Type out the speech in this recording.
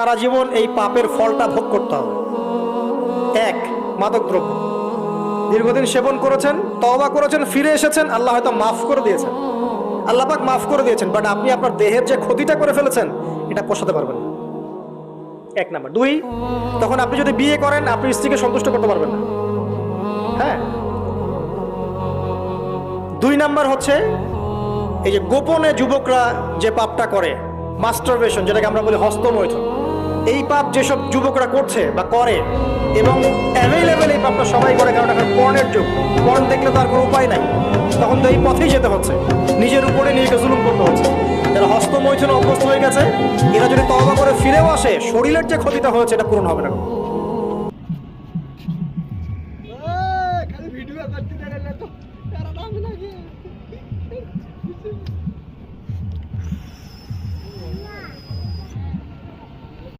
সারা জীবন এই পাপের ফলটা ভোগ করতে হবে। এক, মাদকদ্রব্য দীর্ঘদিন সেবন করেছেন, তওবা করেছেন, ফিরে এসেছেন, আল্লাহ হয়তো মাফ করে দিয়েছেন, আল্লাহ পাক মাফ করে দিয়েছেন, বাট আপনি আপনার দেহের যে ক্ষতিটা করে ফেলেছেন এটা পোষাতে পারবেন না। এক নাম্বার। দুই, তখন আপনি যদি বিয়ে করেন আপনি স্ত্রীকে সন্তুষ্ট করতে পারবেন না। হ্যাঁ। দুই নাম্বার হচ্ছে এই যে গোপনে যুবকরা যে পাপটা করে, মাস্টারবেশন, যেটাকে আমরা বলি হস্তমৈথুন, এই পাপ যেসব যুবকরা করছে বা করে, এবং অ্যাভেলেবেল এই পাপটা সবাই করে, কারণ এখন পর্নের যুগ, পর্ন দেখলে তো আর কোনো উপায় নাই, তখন তো এই পথেই যেতে হচ্ছে, নিজের উপরে নিজেকে জুলুম করতে হচ্ছে। যারা হস্তমৈথুনে অভ্যস্ত হয়ে গেছে এরা যদি তওবা করে ফিরেও আসে, শরীরের যে ক্ষতিটা হয়েছে এটা পূরণ হবে না।